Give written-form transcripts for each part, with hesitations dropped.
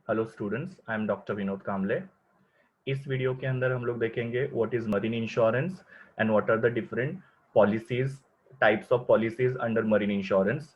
Hello students, I am doctor Vinod Kamle. इस video के अंदर हम लोग देखेंगे what is marine insurance and what are the different policies, types of policies under marine insurance.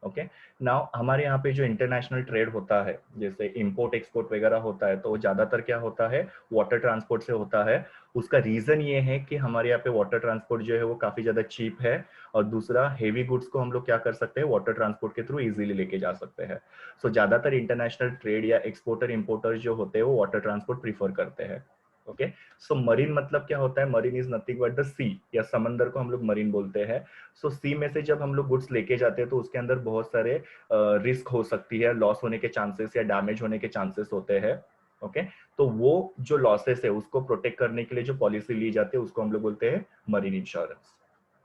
Okay. Now हमारे यहाँ पे जो इंटरनेशनल ट्रेड होता है, जैसे इंपोर्ट एक्सपोर्ट वगैरह होता है, तो वो ज्यादातर क्या होता है, वाटर ट्रांसपोर्ट से होता है। उसका रीजन ये है कि हमारे यहाँ पे वाटर ट्रांसपोर्ट जो है वो काफी ज्यादा चीप है, और दूसरा हेवी गुड्स को हम लोग क्या कर सकते हैं, वाटर ट्रांसपोर्ट के थ्रू इजीली लेके जा सकते हैं। सो ज्यादातर इंटरनेशनल ट्रेड या एक्सपोर्टर इंपोर्टर जो होते हैं वो वाटर ट्रांसपोर्ट प्रीफर करते हैं। ओके। सो मरीन मतलब क्या होता है, marine is nothing but the sea, या समंदर को हम लोग मरीन बोलते हैं। सो सी में से जब हम लोग गुड्स लेके जाते हैं तो उसके अंदर बहुत सारे रिस्क हो सकती है, लॉस होने के चांसेस या डैमेज होने के चांसेस होते हैं। ओके। तो वो जो लॉसेस है उसको प्रोटेक्ट करने के लिए जो पॉलिसी ली जाती है उसको हम लोग बोलते हैं marine insurance.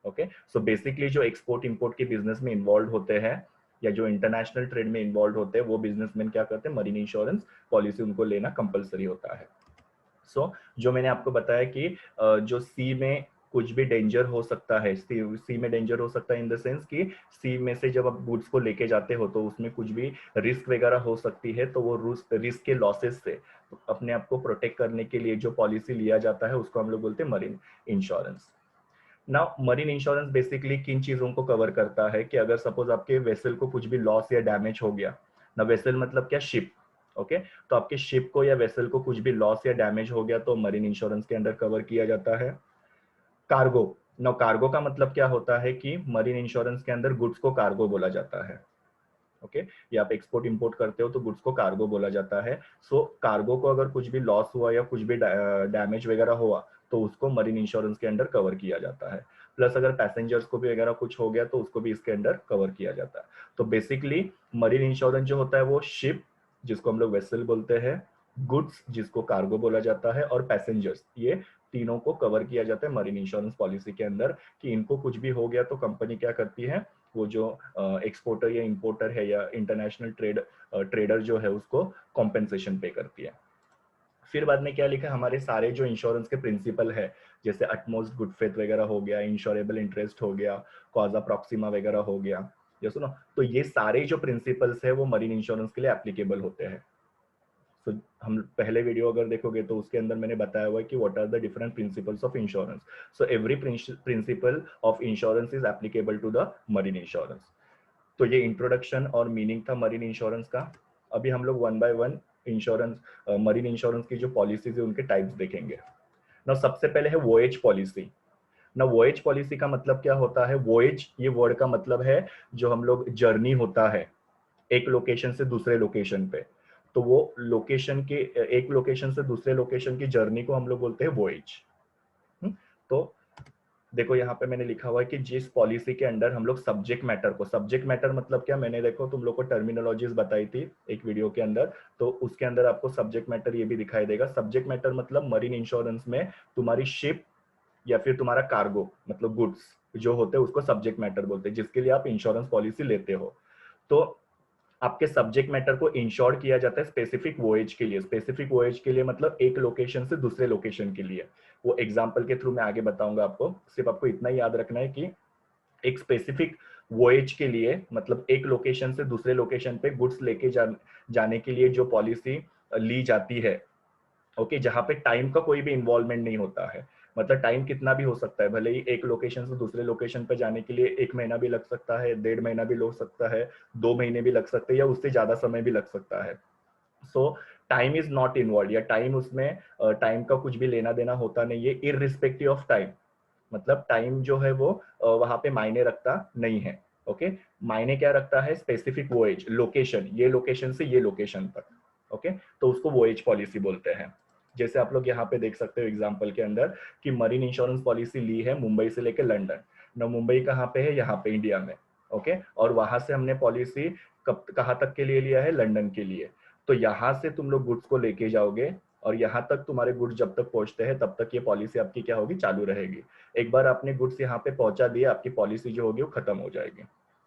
Okay. So basically जो एक्सपोर्ट इंपोर्ट के बिजनेस में इन्वॉल्व होते हैं या जो इंटरनेशनल ट्रेड में इन्वॉल्व होते हैं वो बिजनेसमैन क्या करते हैं, मरीन इंश्योरेंस पॉलिसी उनको लेना कंपलसरी होता है। जो मैंने आपको बताया कि जो सी में कुछ भी डेंजर हो सकता है, सी में डेंजर हो सकता है इन द सेंस कि सी में से जब आप गुड्स को लेके जाते हो तो उसमें कुछ भी रिस्क वगैरह हो सकती है, तो वो रिस्क के लॉसेस से अपने आप को प्रोटेक्ट करने के लिए जो पॉलिसी लिया जाता है उसको हम लोग बोलते हैं marine insurance. Now marine insurance basically किन चीजों को कवर करता है कि अगर सपोज आपके वेसल को कुछ भी लॉस या डैमेज हो गया, ना वेसल मतलब क्या, शिप। ओके। तो आपके शिप को या वेसल को कुछ भी लॉस या डैमेज हो गया तो मरीन इंश्योरेंस के अंडर कवर किया जाता है। कार्गो, नाउ कार्गो का मतलब क्या होता है कि मरीन इंश्योरेंस के अंदर गुड्स को कार्गो बोला जाता है। ओके। ये आप एक्सपोर्ट इंपोर्ट करते हो तो गुड्स को कार्गो बोला जाता है। सो कार्गो को अगर कुछ भी लॉस हुआ या कुछ भी डैमेज वगैरह हुआ तो उसको मरीन इंश्योरेंस के अंडर कवर किया जाता है। प्लस अगर पैसेंजर्स को भी वगैरह कुछ हो गया तो उसको भी इसके अंडर कवर किया जाता है। तो बेसिकली मरीन इंश्योरेंस जो होता है वो शिप, जिसको हम लोग वेसल बोलते हैं, गुड्स जिसको कार्गो बोला जाता है, और पैसेंजर्स, ये तीनों को कवर किया जाता है मरीन इंश्योरेंस पॉलिसी के अंदर। कि इनको कुछ भी हो गया तो कंपनी क्या करती है, वो जो एक्सपोर्टर या इंपोर्टर है या इंटरनेशनल ट्रेडर जो है उसको कॉम्पेंसेशन पे करती है। फिर बाद में क्या लिखा है, हमारे सारे जो इंश्योरेंस के प्रिंसिपल है, जैसे अटमोस्ट गुड फेथ वगैरह हो गया, इंश्योरेबल इंटरेस्ट हो गया, कॉजा प्रॉक्सिमा वगैरह हो गया, ये सुनो। तो ये सारे जो प्रिंसिपल्स है वो मरीन इंश्योरेंस के लिए एप्लीकेबल होते हैं। तो हम पहले वीडियो अगर देखोगे तो उसके अंदर मैंने बताया हुआ है कि what are the different principles of insurance. So every principle of insurance is applicable to the marine insurance. तो ये इंट्रोडक्शन और मीनिंग था मरीन इंश्योरेंस का। अभी हम लोग one by one insurance, marine insurance की जो पॉलिसीज है उनके टाइप्स देखेंगे ना। सबसे पहले है वोएज पॉलिसी। ना वोएज पॉलिसी का मतलब क्या होता है, वोएज ये वर्ड का मतलब है जो हम लोग जर्नी होता है एक लोकेशन से दूसरे लोकेशन पे, तो वो लोकेशन के, एक लोकेशन से दूसरे लोकेशन की जर्नी को हम लोग बोलते हैं वोएज। तो देखो यहाँ पे मैंने लिखा हुआ है कि जिस पॉलिसी के अंडर हम लोग सब्जेक्ट मैटर को, सब्जेक्ट मैटर मतलब क्या, मैंने देखो तुम लोग को टर्मिनोलॉजीज बताई थी एक वीडियो के अंदर, तो उसके अंदर आपको सब्जेक्ट मैटर ये भी दिखाई देगा। सब्जेक्ट मैटर मतलब मरीन इंश्योरेंस में तुम्हारी शिप या फिर तुम्हारा कार्गो मतलब गुड्स जो होते हैं उसको सब्जेक्ट मैटर बोलते हैं, जिसके लिए आप इंश्योरेंस पॉलिसी लेते हो। तो आपके सब्जेक्ट मैटर को इंश्योर किया जाता है स्पेसिफिक वोएज के लिए। स्पेसिफिक वोएज के लिए मतलब एक लोकेशन से दूसरे लोकेशन के लिए। वो एग्जांपल के थ्रू मैं आगे बताऊंगा आपको, सिर्फ आपको इतना ही याद रखना है कि एक स्पेसिफिक वोएज के लिए मतलब एक लोकेशन से दूसरे लोकेशन पे गुड्स लेके जाने के लिए जो पॉलिसी ली जाती है, ओके, जहां पे टाइम का कोई भी इन्वॉल्वमेंट नहीं होता है। मतलब टाइम कितना भी हो सकता है, भले ही एक लोकेशन से दूसरे लोकेशन पे जाने के लिए 1 महीना भी लग सकता है, 1.5 महीना भी लग सकता है, 2 महीने भी लग सकते हैं, या उससे ज्यादा समय भी लग सकता है। सो टाइम इज नॉट इन्वॉल्व, या टाइम उसमें टाइम का कुछ भी लेना देना होता नहीं है, इररिस्पेक्टिव ऑफ टाइम। मतलब टाइम जो है वो वहां पे मायने रखता नहीं है। ओके। मायने क्या रखता है, स्पेसिफिक वोएज, लोकेशन, ये लोकेशन से ये लोकेशन तक। ओके। तो उसको वोएज पॉलिसी बोलते हैं। जैसे आप लोग यहाँ पे देख सकते हो एग्जांपल के अंदर कि मरीन इंश्योरेंस पॉलिसी ली है मुंबई से लेकर लंदन। ना मुंबई कहाँ पे है, यहाँ पे इंडिया में। ओके। और वहां से हमने पॉलिसी कब कहाँ तक के लिए लिया है, लंदन के लिए। तो यहाँ से तुम लोग गुड्स को लेके जाओगे और यहाँ तक तुम्हारे गुड्स जब तक पहुंचते हैं तब तक ये पॉलिसी आपकी क्या होगी, चालू रहेगी। एक बार आपने गुड्स यहाँ पे पहुंचा दिया, आपकी पॉलिसी जो होगी वो खत्म हो जाएगी।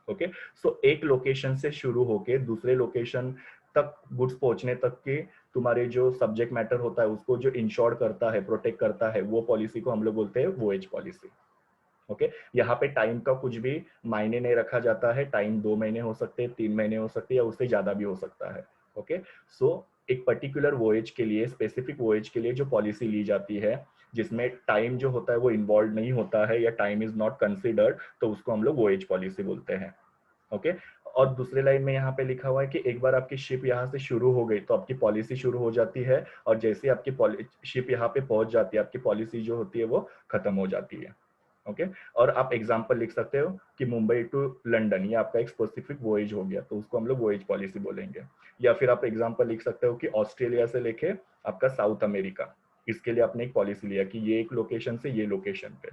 ओके। सो एक लोकेशन से शुरू होके दूसरे लोकेशन तक गुड्स पहुंचने तक के तुम्हारे जो सब्जेक्ट मैटर होता है उसको जो इंश्योर करता है, प्रोटेक्ट करता है, वो पॉलिसी को हम लोग बोलते हैं वोएज पॉलिसी। ओके। यहाँ पे टाइम का कुछ भी मायने नहीं रखा जाता है। टाइम 2 महीने हो सकते हैं, 3 महीने हो सकते हैं, या उससे ज्यादा भी हो सकता है। ओके, सो एक पर्टिकुलर वोएज के लिए, स्पेसिफिक वोएज के लिए जो पॉलिसी ली जाती है जिसमें टाइम जो होता है वो इन्वॉल्व नहीं होता है या टाइम इज नॉट कंसिडर्ड, तो उसको हम लोग वोएज पॉलिसी बोलते हैं। ओके, और दूसरे लाइन में यहाँ पे लिखा हुआ है कि एक बार आपकी शिप यहाँ से शुरू हो गई तो आपकी पॉलिसी शुरू हो जाती है, और जैसे आपकी शिप यहाँ पे पहुंच जाती है आपकी पॉलिसी जो होती है वो खत्म हो जाती है। ओके, और आप एग्जांपल लिख सकते हो कि मुंबई टू लंदन, ये आपका एक स्पेसिफिक वोएज हो गया तो उसको हम लोग वोएज पॉलिसी बोलेंगे। या फिर आप एग्जांपल लिख सकते हो कि ऑस्ट्रेलिया से लेके आपका साउथ अमेरिका, इसके लिए आपने एक पॉलिसी लिया कि ये एक लोकेशन से ये लोकेशन पे।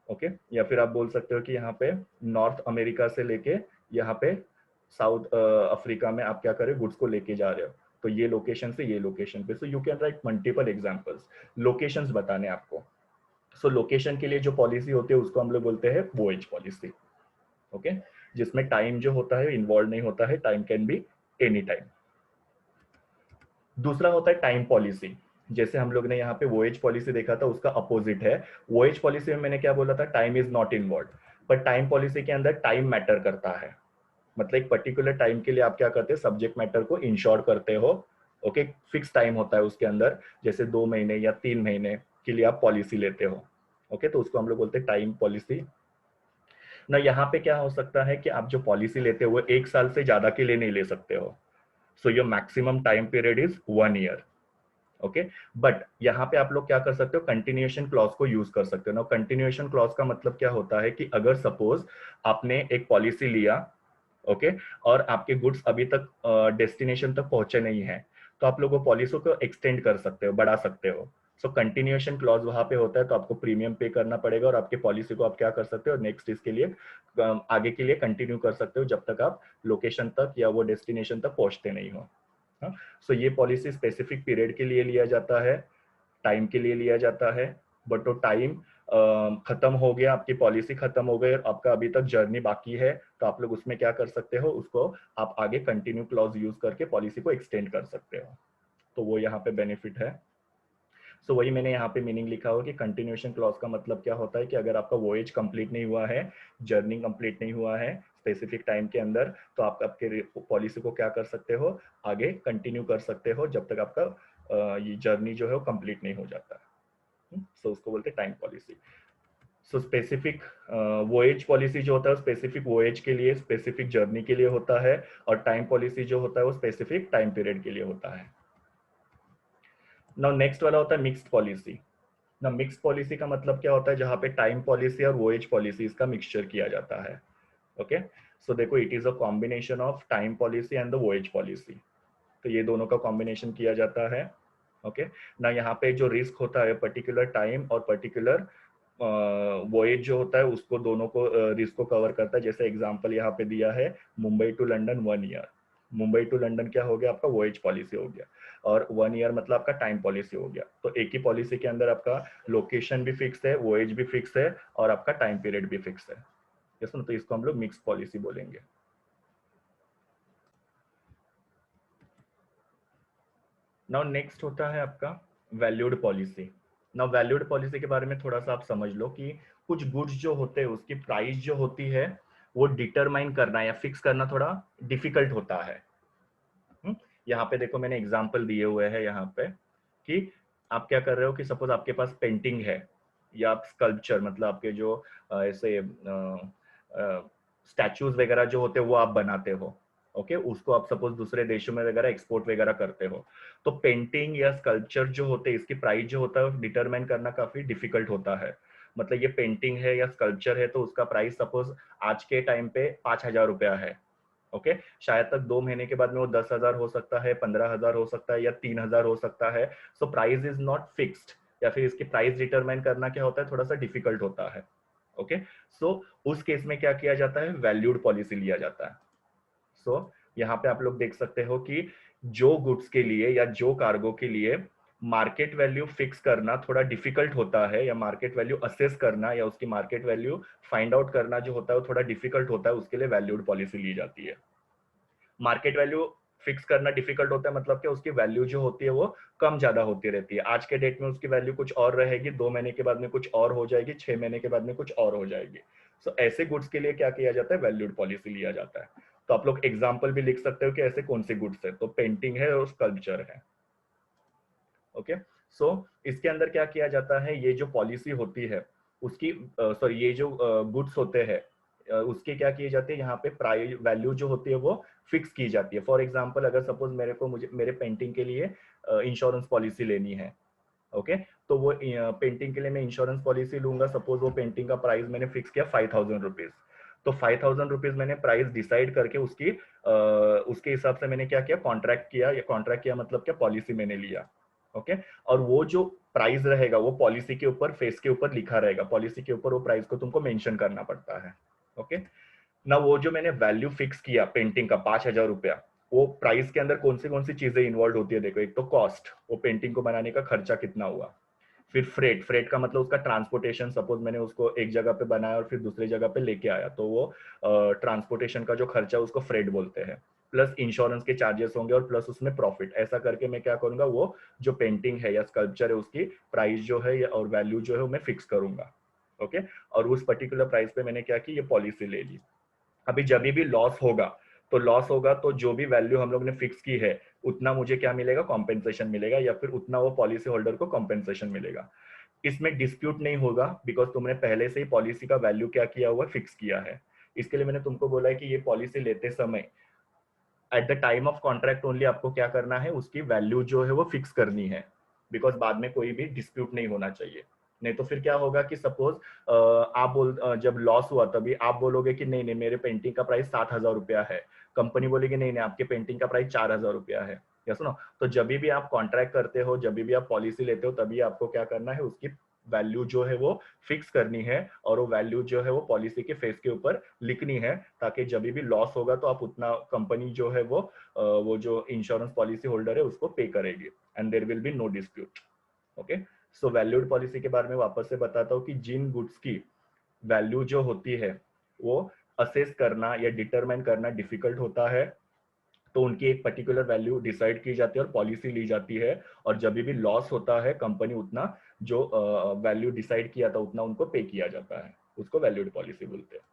ओके, या फिर आप बोल सकते हो कि यहाँ पे नॉर्थ अमेरिका से लेके यहाँ पे साउथ अफ्रीका में आप क्या करें, गुड्स को लेके जा रहे हो, तो ये लोकेशन से ये लोकेशन पे। So you can write multiple examples, locations बताने आपको। सो लोकेशन के लिए जो पॉलिसी होती है उसको हम लोग बोलते हैं वोएज पॉलिसी। ओके, जिसमें टाइम जो होता है इन्वॉल्व नहीं होता है, time can be any time. दूसरा होता है टाइम पॉलिसी। जैसे हम लोग ने यहाँ पे वोएज पॉलिसी देखा था उसका अपोजिट है। वोएज पॉलिसी में मैंने क्या बोला था, टाइम इज नॉट इन्वॉल्व, पर टाइम पॉलिसी के अंदर टाइम मैटर करता है। मतलब एक पर्टिकुलर टाइम के लिए आप क्या करते हैं, सब्जेक्ट मैटर को इंश्योर करते हो। ओके, फिक्स टाइम होता है उसके अंदर, जैसे 2 महीने या 3 महीने के लिए आप पॉलिसी लेते हो। ओके, तो उसको हम लोग बोलते हैं टाइम पॉलिसी ना। यहाँ पे क्या हो सकता है कि आप जो पॉलिसी लेते हो वो 1 साल से ज्यादा के लिए नहीं ले सकते हो। So your maximum time period is 1 year. Okay, but यहाँ पे आप लोग क्या कर सकते हो, कंटिन्यूएशन क्लॉज को यूज कर सकते हो ना। कंटिन्यूएशन क्लॉज का मतलब क्या होता है कि अगर सपोज आपने एक पॉलिसी लिया, ओके, और आपके गुड्स अभी तक डेस्टिनेशन तक पहुंचे नहीं है, तो आप लोग वो पॉलिसी को एक्सटेंड कर सकते हो, बढ़ा सकते हो। सो कंटिन्यूएशन क्लॉज वहां पे होता है तो आपको प्रीमियम पे करना पड़ेगा, और आपके पॉलिसी को आप क्या कर सकते हो, नेक्स्ट इसके लिए आगे के लिए कंटिन्यू कर सकते हो जब तक आप लोकेशन तक या वो डेस्टिनेशन तक पहुंचते नहीं हो। हाँ, सो ये पॉलिसी स्पेसिफिक पीरियड के लिए लिया जाता है, टाइम के लिए लिया जाता है। बट वो टाइम खत्म हो गया, आपकी पॉलिसी खत्म हो गई और आपका अभी तक जर्नी बाकी है, तो आप लोग उसमें क्या कर सकते हो, उसको आप आगे कंटिन्यू क्लॉज यूज करके पॉलिसी को एक्सटेंड कर सकते हो। तो वो यहाँ पे बेनिफिट है। सो वही मैंने यहाँ पे मीनिंग लिखा हुआ कि कंटिन्यूएशन क्लॉज का मतलब क्या होता है कि अगर आपका वोएज कंप्लीट नहीं हुआ है, जर्नी कंप्लीट नहीं हुआ है स्पेसिफिक टाइम के अंदर, तो आप आपके पॉलिसी को क्या कर सकते हो, आगे कंटिन्यू कर सकते हो जब तक आपका ये जर्नी जो है वो कंप्लीट नहीं हो जाता। सो उसको बोलते हैं time policy. So specific voyage policy जो होता है स्पेसिफिक वोएज के लिए, स्पेसिफिक जर्नी के लिए होता है, और टाइम पॉलिसी जो होता है वो स्पेसिफिक टाइम पीरियड के लिए होता है। नाउ नेक्स्ट वाला होता है मिक्स्ड पॉलिसी। ना मिक्स पॉलिसी का मतलब क्या होता है, जहां पे टाइम पॉलिसी और वोएज पॉलिसी का मिक्सचर किया जाता है। ओके, सो देखो it is a combination of time policy and the voyage policy. तो ये दोनों का कॉम्बिनेशन किया जाता है। ओके, ना यहाँ पे जो रिस्क होता है पर्टिकुलर टाइम और पर्टिकुलर वोएज जो होता है उसको, दोनों को रिस्क को कवर करता है। जैसे एग्जांपल यहाँ पे दिया है Mumbai to London 1 year. Mumbai to London क्या हो गया, आपका वोएज पॉलिसी हो गया, और 1 ईयर मतलब आपका टाइम पॉलिसी हो गया। तो एक ही पॉलिसी के अंदर आपका लोकेशन भी फिक्स है, वोएज भी फिक्स है, और आपका टाइम पीरियड भी फिक्स है। यस ना, तो इसको हम लोग मिक्स पॉलिसी बोलेंगे। नाउ नेक्स्ट होता है आपका valued policy. Now valued policy के बारे में थोड़ा सा आप समझ लो कि कुछ गुड्स जो होते हैं उसकी प्राइस जो होती है वो डिटरमाइन करना या फिक्स करना थोड़ा डिफिकल्ट होता है। यहाँ पे देखो मैंने एग्जांपल दिए हुए हैं यहाँ पे कि आप क्या कर रहे हो कि सपोज आपके पास पेंटिंग है या आप स्कल्पचर, मतलब आपके जो ऐसे स्टैचूज वगैरह जो होते हैं वो आप बनाते हो। ओके, उसको आप सपोज दूसरे देशों में वगैरह एक्सपोर्ट वगैरह करते हो, तो पेंटिंग या स्कल्पचर जो होते हैं इसकी प्राइस जो होता है डिटरमाइन करना काफी डिफिकल्ट होता है। मतलब ये पेंटिंग है या स्कल्पचर है तो उसका प्राइस सपोज आज के टाइम पे 5,000 रुपया है। ओके, शायद तक 2 महीने के बाद में वो 10,000 हो सकता है, 15,000 हो सकता है, या 3,000 हो सकता है। So price is not fixed, या फिर इसकी प्राइस डिटरमाइन करना क्या होता है, थोड़ा सा डिफिकल्ट होता है। ओके, सो उस केस में क्या किया जाता है, वैल्यूड पॉलिसी लिया जाता है। सो यहाँ पे आप लोग देख सकते हो कि जो गुड्स के लिए या जो कार्गो के लिए मार्केट वैल्यू फिक्स करना थोड़ा डिफिकल्ट होता है, या मार्केट वैल्यू असेस करना या उसकी मार्केट वैल्यू फाइंड आउट करना जो होता है वो थोड़ा डिफिकल्ट होता है, उसके लिए वैल्यूड पॉलिसी ली जाती है। मार्केट वैल्यू फिक्स करना डिफिकल्ट होता है मतलब कि उसकी वैल्यू जो होती है वो कम ज्यादा होती रहती है। आज के डेट में उसकी वैल्यू कुछ और रहेगी, 2 महीने के बाद में कुछ और हो जाएगी, 6 महीने के बाद में कुछ और हो जाएगी। सो ऐसे गुड्स के लिए क्या किया जाता है, वैल्यूड पॉलिसी लिया जाता है। तो आप लोग एग्जाम्पल भी लिख सकते हो कि ऐसे कौन से गुड्स है, तो पेंटिंग है और स्कल्पचर है। ओके, सो इसके अंदर क्या किया जाता है, ये जो पॉलिसी होती है उसकी सॉरी ये जो गुड्स होते हैं उसके क्या किए जाते हैं, यहाँ पे प्राइस वैल्यू जो होती है वो फिक्स की जाती है। फॉर एग्जांपल अगर सपोज मुझे मेरे पेंटिंग के लिए इंश्योरेंस पॉलिसी लेनी है, ओके, तो वो पेंटिंग के लिए मैं इंश्योरेंस पॉलिसी लूंगा। सपोज वो पेंटिंग का प्राइस मैंने फिक्स किया 5,000 रुपीज, तो 5,000 रुपीज मैंने प्राइस डिसाइड करके उसके हिसाब से मैंने क्या किया, कॉन्ट्रैक्ट किया, या कॉन्ट्रैक्ट किया मतलब क्या, पॉलिसी मैंने लिया। ओके, और वो जो प्राइस रहेगा वो पॉलिसी के ऊपर, फेस के ऊपर लिखा रहेगा, पॉलिसी के ऊपर वो प्राइस को तुमको मेंशन करना पड़ता है। ओके, ना वो जो मैंने वैल्यू फिक्स किया पेंटिंग का 5,000 रुपया, वो प्राइस के अंदर कौन सी चीजें इन्वॉल्व होती है, देखो एक तो कॉस्ट, वो पेंटिंग को बनाने का खर्चा कितना हुआ, फिर फ्रेट का मतलब उसका ट्रांसपोर्टेशन, सपोज मैंने उसको एक जगह पे बनाया और फिर दूसरी जगह पे लेके आया, तो वो ट्रांसपोर्टेशन का जो खर्चा उसको फ्रेट बोलते हैं, प्लस इंश्योरेंस के चार्जेस होंगे और प्लस उसमें प्रॉफिट, ऐसा करके मैं क्या करूंगा, वो जो पेंटिंग है या स्कल्पचर है उसकी प्राइस जो है और वैल्यू जो है वो मैं फिक्स करूंगा। ओके, और उस पर्टिकुलर प्राइस पे मैंने क्या की, ये पॉलिसी ले ली। अभी जब भी लॉस होगा तो जो भी वैल्यू हम लोग ने फिक्स की है उतना मुझे क्या मिलेगा, कॉम्पेंसेशन मिलेगा, या फिर उतना वो पॉलिसी होल्डर को कॉम्पेंसेशन मिलेगा। इसमें डिस्प्यूट नहीं होगा, बिकॉज तुमने पहले से ही पॉलिसी का वैल्यू क्या किया हुआ, फिक्स किया है। इसके लिए मैंने तुमको बोला है कि ये पॉलिसी लेते समय at the time of contract only आपको क्या करना है, उसकी वैल्यू जो है वो फिक्स करनी है, बिकॉज बाद में कोई भी डिस्प्यूट नहीं होना चाहिए। नहीं तो फिर क्या होगा कि सपोज जब लॉस हुआ तभी आप बोलोगे कि नहीं नहीं मेरे पेंटिंग का प्राइस 7,000 रुपया है, कंपनी बोलेगी नहीं नहीं आपके पेंटिंग का प्राइस 4,000 रुपया है, या सुनो, तो जब भी आप कॉन्ट्रैक्ट करते हो, जब भी आप पॉलिसी लेते हो, तभी आपको क्या करना है, उसकी वैल्यू जो है वो फिक्स करनी है, और वो वैल्यू जो है वो पॉलिसी के फेस के ऊपर लिखनी है, ताकि जब भी लॉस होगा तो आप उतना, कंपनी जो है वो जो इंश्योरेंस पॉलिसी होल्डर है उसको पे करेगी, and there will be no dispute. Okay, so valued policy के बारे में वापस से बताता हूँ कि जिन गुड्स की वैल्यू जो होती है वो असेस करना या डिटरमाइन करना डिफिकल्ट होता है, तो उनकी एक पर्टिकुलर वैल्यू डिसाइड की जाती है और पॉलिसी ली जाती है, और जब भी लॉस होता है कंपनी उतना जो वैल्यू डिसाइड किया था उतना उनको पे किया जाता है, उसको वैल्यूड पॉलिसी बोलते हैं।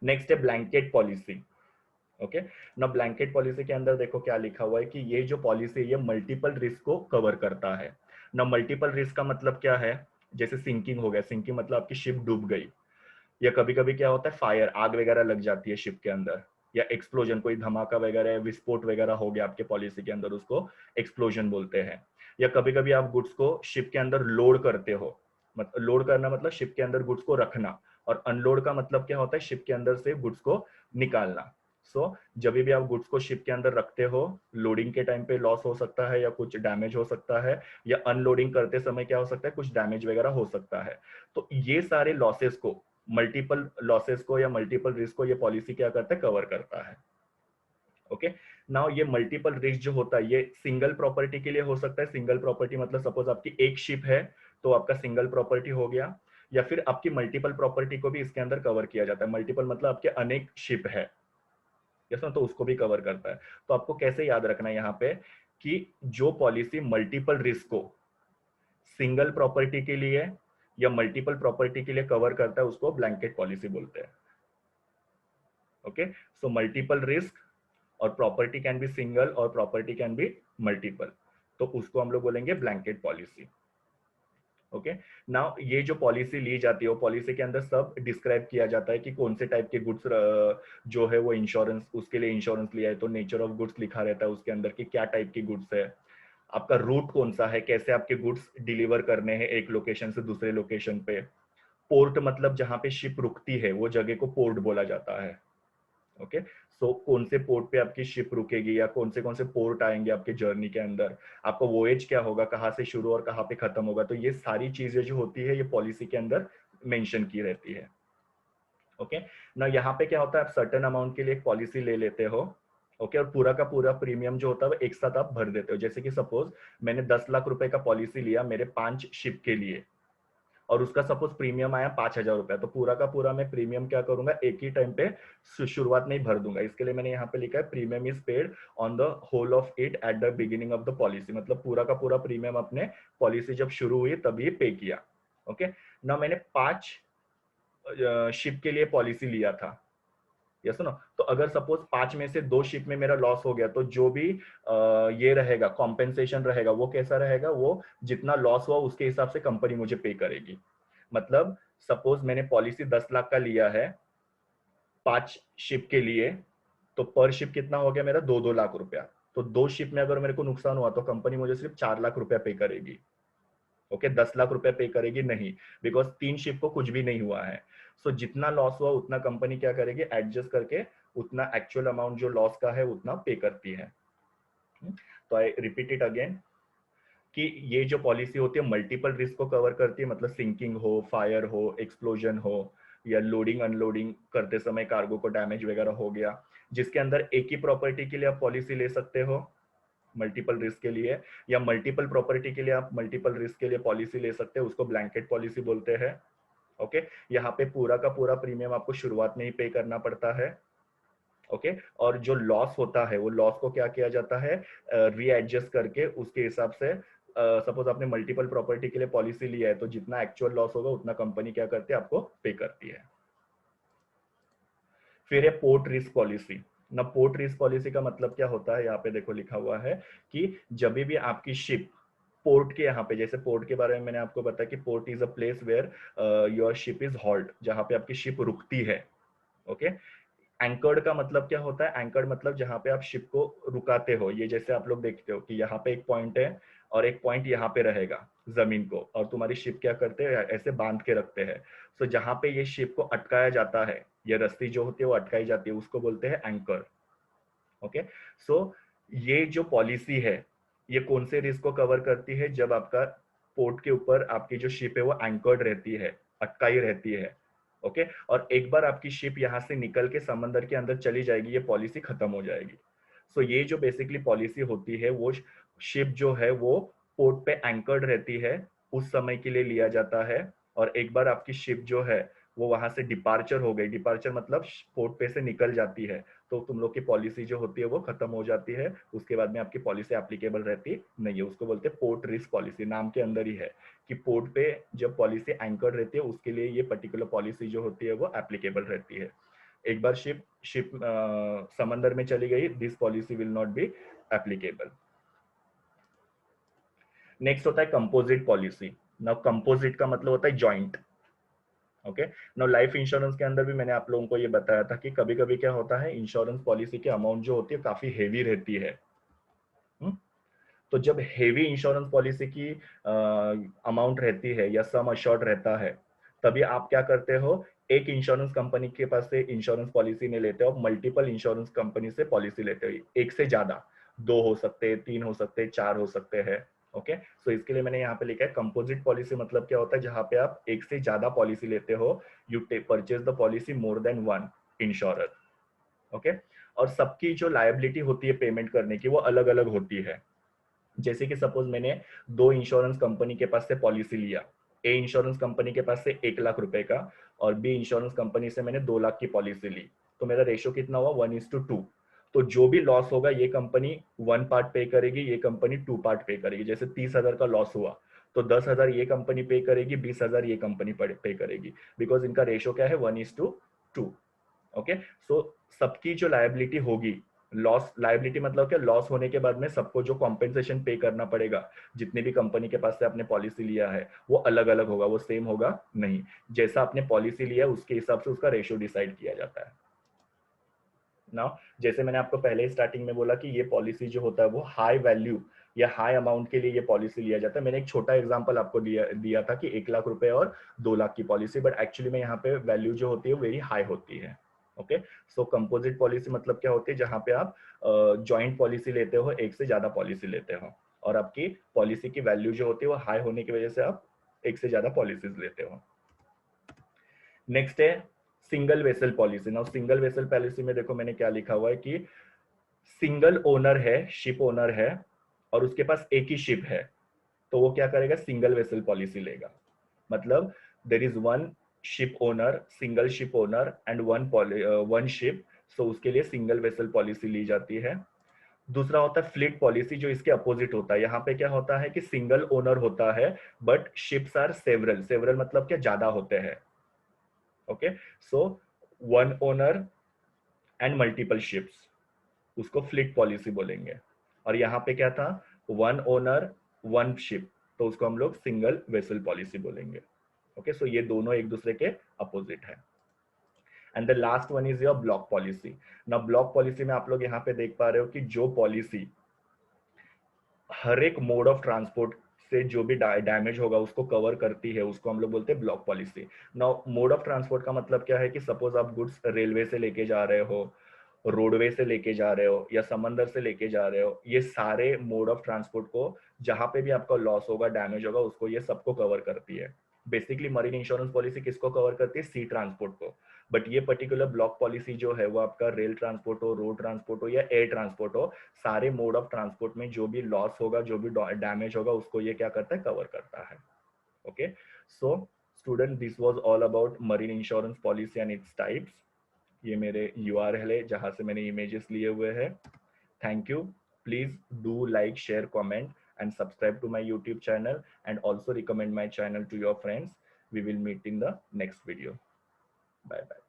नेक्स्ट है ब्लैंकेट पॉलिसी। ओके, ना ब्लैंकेट पॉलिसी के अंदर देखो क्या लिखा हुआ है कि ये जो पॉलिसी है ये मल्टीपल रिस्क को कवर करता है। ना मल्टीपल रिस्क का मतलब क्या है, जैसे सिंकिंग हो गया, सिंकिंग मतलब आपकी शिप डूब गई, या कभी कभी क्या होता है फायर, आग वगैरह लग जाती है शिप के अंदर, या एक्सप्लोजन, कोई धमाका वगैरह विस्फोट वगैरह हो गया आपके पॉलिसी के अंदर, उसको एक्सप्लोजन बोलते हैं। या कभी कभी आप गुड्स को शिप के अंदर लोड करते हो, मतलब लोड करना मतलब शिप के अंदर गुड्स को रखना, और अनलोड का मतलब क्या होता है, शिप के अंदर से गुड्स को निकालना। सो जब भी आप गुड्स को शिप के अंदर रखते हो, लोडिंग के टाइम पे लॉस हो सकता है या कुछ डैमेज हो सकता है, या अनलोडिंग करते समय क्या हो सकता है, कुछ डैमेज वगैरह हो सकता है। तो ये सारे लॉसेस को, मल्टीपल लॉसेस को या मल्टीपल रिस्क को ये पॉलिसी क्या करता है, कवर करता है। ओके, नाउ ये मल्टीपल रिस्क जो होता है ये सिंगल प्रॉपर्टी के लिए हो सकता है। सिंगल प्रॉपर्टी मतलब सपोज आपकी एक शिप है तो आपका सिंगल प्रॉपर्टी हो गया, या फिर आपकी मल्टीपल प्रॉपर्टी को भी इसके अंदर कवर किया जाता है। मल्टीपल मतलब आपके अनेक शिप है, यस ना, तो उसको भी कवर करता है। तो आपको कैसे याद रखना है यहाँ पे कि जो पॉलिसी मल्टीपल रिस्क को सिंगल प्रॉपर्टी के लिए या मल्टीपल प्रॉपर्टी के लिए कवर करता है उसको ब्लैंकेट पॉलिसी बोलते हैं। ओके, सो मल्टीपल रिस्क और प्रॉपर्टी कैन बी सिंगल और प्रॉपर्टी कैन बी मल्टीपल, तो उसको हम लोग बोलेंगे ब्लैंकेट पॉलिसी। ओके, नाउ ये जो पॉलिसी ली जाती है वो पॉलिसी के अंदर सब डिस्क्राइब किया जाता है कि कौन से टाइप के गुड्स जो है वो इंश्योरेंस, उसके लिए इंश्योरेंस लिया है, तो नेचर ऑफ गुड्स लिखा रहता है उसके अंदर कि क्या टाइप की गुड्स है, आपका रूट कौन सा है, कैसे आपके गुड्स डिलीवर करने हैं एक लोकेशन से दूसरे लोकेशन पे। पोर्ट मतलब जहां पे शिप रुकती है वो जगह को पोर्ट बोला जाता है। ओके, सो कौन से पोर्ट पे आपकी शिप रुकेगी या कौन से पोर्ट आएंगे आपके जर्नी के अंदर, आपका वोएज क्या होगा, कहाँ से शुरू और कहाँ पे खत्म होगा, तो ये सारी चीजें जो होती है ये पॉलिसी के अंदर मेंशन की रहती है। ओके, ना यहाँ पे क्या होता है, आप सर्टेन अमाउंट के लिए एक पॉलिसी ले लेते हो, ओके, और पूरा का पूरा प्रीमियम जो होता है वो एक साथ आप भर देते हो। जैसे कि सपोज मैंने 10 लाख रुपए का पॉलिसी लिया मेरे 5 शिप के लिए, और उसका सपोज प्रीमियम आया 5,000 रुपया, तो पूरा का पूरा मैं प्रीमियम क्या करूंगा, एक ही टाइम पे शुरुआत नहीं भर दूंगा। इसके लिए मैंने यहाँ पे लिखा है premium is paid on the whole of it at the beginning of the policy, मतलब पूरा का पूरा प्रीमियम अपने पॉलिसी जब शुरू हुई तभी पे किया। ओके, ना मैंने 5 शिप के लिए पॉलिसी लिया था, यस नो। तो अगर सपोज 5 में से 2 शिप में मेरा लॉस हो गया, तो जो भी ये रहेगा कॉम्पेंसेशन रहेगा वो कैसा रहेगा, वो जितना लॉस हुआ उसके हिसाब से कंपनी मुझे पे करेगी। मतलब सपोज मैंने पॉलिसी 10 लाख का लिया है 5 शिप के लिए, तो पर शिप कितना हो गया मेरा, 2-2 लाख रुपया। तो 2 शिप में अगर मेरे को नुकसान हुआ तो कंपनी मुझे सिर्फ 4 लाख रुपया पे करेगी। ओके, 10 लाख रुपया पे करेगी नहीं, बिकॉज 3 शिप को कुछ भी नहीं हुआ है। सो जितना लॉस हुआ उतना कंपनी क्या करेगी, एडजस्ट करके उतना एक्चुअल अमाउंट जो लॉस का है उतना पे करती है। तो आई रिपीट इट अगेन कि ये जो पॉलिसी होती है मल्टीपल रिस्क को कवर करती है, मतलब सिंकिंग हो, फायर हो, एक्सप्लोजन हो, या लोडिंग अनलोडिंग करते समय कार्गो को डैमेज वगैरह हो गया, जिसके अंदर एक ही प्रॉपर्टी के लिए आप पॉलिसी ले सकते हो मल्टीपल रिस्क के लिए, या मल्टीपल प्रॉपर्टी के लिए आप मल्टीपल रिस्क के लिए पॉलिसी ले सकते हो, उसको ब्लैंकेट पॉलिसी बोलते हैं। ओके, यहाँ पे पूरा का पूरा प्रीमियम आपको शुरुआत में ही पे करना पड़ता है। ओके, और जो लॉस होता है वो लॉस को क्या किया जाता है, रीएडजस्ट करके उसके हिसाब से, सपोज आपने मल्टीपल प्रॉपर्टी के लिए पॉलिसी लिया है तो जितना एक्चुअल लॉस होगा उतना कंपनी क्या करती है, आपको पे करती है। फिर है पोर्ट रिस्क पॉलिसी। ना पोर्ट रिस्क पॉलिसी का मतलब क्या होता है, यहाँ पे देखो लिखा हुआ है कि जब भी आपकी शिप पोर्ट के, यहाँ पे जैसे पोर्ट के बारे में मैंने आपको बताया कि port is a place where your ship is halt, जहां पे आपकी शिप रुकती है। ओके, एंकर्ड का मतलब क्या होता है, एंकर्ड मतलब जहां पे आप शिप को रुकाते हो। ये जैसे आप लोग देखते हो कि यहाँ पे एक पॉइंट है और एक पॉइंट यहाँ पे रहेगा जमीन को, और तुम्हारी शिप क्या करते हैं, ऐसे बांध के रखते हैं। सो जहां पे ये शिप को अटकाया जाता है, ये रस्सी जो होती है वो अटकाई जाती है, उसको बोलते हैं एंकर। ओके, सो ये जो पॉलिसी है ये कौन से रिस्क को कवर करती है, जब आपका पोर्ट के ऊपर आपकी जो शिप है वो एंकर्ड रहती है, अटकाई रहती है। ओके, और एक बार आपकी शिप यहाँ से निकल के समंदर के अंदर चली जाएगी, ये पॉलिसी खत्म हो जाएगी। सो ये जो बेसिकली पॉलिसी होती है, वो शिप जो है वो पोर्ट पे एंकर्ड रहती है, उस समय के लिए लिया जाता है। और एक बार आपकी शिप जो है वो वहां से डिपार्चर हो गई, डिपार्चर मतलब पोर्ट पे से निकल जाती है, तो तुम लोग की पॉलिसी जो होती है वो खत्म हो जाती है। उसके बाद में आपकी पॉलिसी एप्लीकेबल रहती नहीं है, उसको बोलते हैं पोर्ट रिस्क पॉलिसी। नाम के अंदर ही है कि पोर्ट पे जब पॉलिसी एंकर रहती है उसके लिए ये पर्टिकुलर पॉलिसी जो होती है वो एप्लीकेबल रहती है। एक बार शिप शिप समंदर में चली गई, this policy will not be applicable. Next होता है कंपोजिट पॉलिसी। नाउ कंपोजिट का मतलब होता है joint. Okay, now life insurance के अंदर भी मैंने आप लोगों को ये बताया था कि कभी कभी क्या होता है, इंश्योरेंस पॉलिसी की अमाउंट जो होती है काफी हेवी रहती है। तो जब हेवी इंश्योरेंस पॉलिसी की अमाउंट रहती है या सम अश्योर्ड रहता है, तभी आप क्या करते हो, एक इंश्योरेंस कंपनी के पास से इंश्योरेंस पॉलिसी नहीं लेते हो, मल्टीपल इंश्योरेंस कंपनी से पॉलिसी लेते हो, एक से ज्यादा, 2 हो सकते हैं, 3 हो सकते हैं, 4 हो सकते हैं। ओके, सो इसके लिए मैंने यहाँ पे लिखा है कंपोजिट पॉलिसी। मतलब क्या होता है, जहां पे आप एक से ज्यादा पॉलिसी लेते हो, you purchase the policy more than one insurer. Okay, और सबकी जो लायबिलिटी होती है पेमेंट करने की वो अलग अलग होती है। जैसे कि सपोज मैंने 2 इंश्योरेंस कंपनी के पास से पॉलिसी लिया, ए इंश्योरेंस कंपनी के पास से 1 लाख रुपए का, और बी इंश्योरेंस कंपनी से मैंने 2 लाख की पॉलिसी ली, तो मेरा रेशियो कितना हुआ, 1:2। तो जो भी लॉस होगा ये कंपनी 1 पार्ट पे करेगी, ये कंपनी 2 पार्ट पे करेगी। जैसे 30,000 का लॉस हुआ तो 10,000 ये कंपनी पे करेगी, 20,000 ये कंपनी पे करेगी, बिकॉज इनका रेशियो क्या है, 1:2। ओके, सो सबकी जो लायबिलिटी होगी, लॉस लायबिलिटी मतलब क्या, लॉस होने के बाद में सबको जो कॉम्पेंसेशन पे करना पड़ेगा, जितने भी कंपनी के पास से आपने पॉलिसी लिया है वो अलग अलग होगा, वो सेम होगा नहीं। जैसा आपने पॉलिसी लिया है उसके हिसाब से उसका रेशियो डिसाइड किया जाता है ना। जैसे मैंने आपको पहले ही स्टार्टिंग में बोला कि ये पॉलिसी जो होता है वो हाई वैल्यू या हाई अमाउंट के लिए ये पॉलिसी लिया जाता है। मैंने एक छोटा एग्जांपल आपको दिया था कि 1 लाख रुपए और 2 लाख की पॉलिसी, बट एक्चुअली में यहाँ पे वैल्यू जो होती है वो वेरी हाई होती है। ओके, सो कंपोजिट पॉलिसी मतलब क्या होती है, जहां पे आप जॉइंट पॉलिसी लेते हो, एक से ज्यादा पॉलिसी लेते हो, और आपकी पॉलिसी की वैल्यू जो होती है वो हाई होने की वजह से आप एक से ज्यादा पॉलिसीज लेते हो। नेक्स्ट है single vessel policy. Now single vessel policy में देखो मैंने क्या लिखा हुआ है कि सिंगल ओनर है, शिप ओनर है, और उसके पास एक ही शिप है, तो वो क्या करेगा, सिंगल वेसल पॉलिसी लेगा। मतलब there is one ship owner, single ship owner and one ship, so उसके लिए सिंगल वेसल पॉलिसी ली जाती है। दूसरा होता है फ्लीट पॉलिसी, जो इसके अपोजिट होता है। यहाँ पे क्या होता है कि सिंगल ओनर होता है but ships are several, several मतलब क्या, ज्यादा होते हैं। Okay, so one owner and multiple ships, उसको फ्लीट पॉलिसी बोलेंगे। और यहाँ पे क्या था, वन ओनर वन शिप, तो उसको हम लोग सिंगल वेसल पॉलिसी बोलेंगे। ओके, सो ये दोनों एक दूसरे के अपोजिट है। And the last one is your block policy. ना ब्लॉक पॉलिसी में आप लोग यहाँ पे देख पा रहे हो कि जो पॉलिसी हर एक मोड ऑफ ट्रांसपोर्ट से जो भी डैमेज होगा उसको कवर करती है, उसको हम लोग बोलते हैं block policy. Now mode of transport का मतलब क्या है कि सपोज आप गुड्स रेलवे से लेके जा रहे हो, रोडवे से लेके जा रहे हो या समंदर से लेके जा रहे हो, ये सारे मोड ऑफ ट्रांसपोर्ट को जहां पे भी आपका लॉस होगा, डैमेज होगा, उसको ये सबको कवर करती है। बेसिकली मरीन इंश्योरेंस पॉलिसी किसको कवर करती है, सी ट्रांसपोर्ट को। बट ये पर्टिकुलर ब्लॉक पॉलिसी जो है वो आपका रेल ट्रांसपोर्ट हो, रोड ट्रांसपोर्ट हो या एयर ट्रांसपोर्ट हो, सारे मोड ऑफ ट्रांसपोर्ट में जो भी लॉस होगा, जो भी डैमेज होगा, उसको ये क्या करता है, कवर करता है। Okay, so student, this was all about marine insurance policy and its types. ये मेरे URL है जहां से मैंने इमेजेस लिए हुए हैं। Thank you. Please do like, share, comment and subscribe to my YouTube channel, and also recommend my channel to your friends. We will meet in the next video. Bye bye.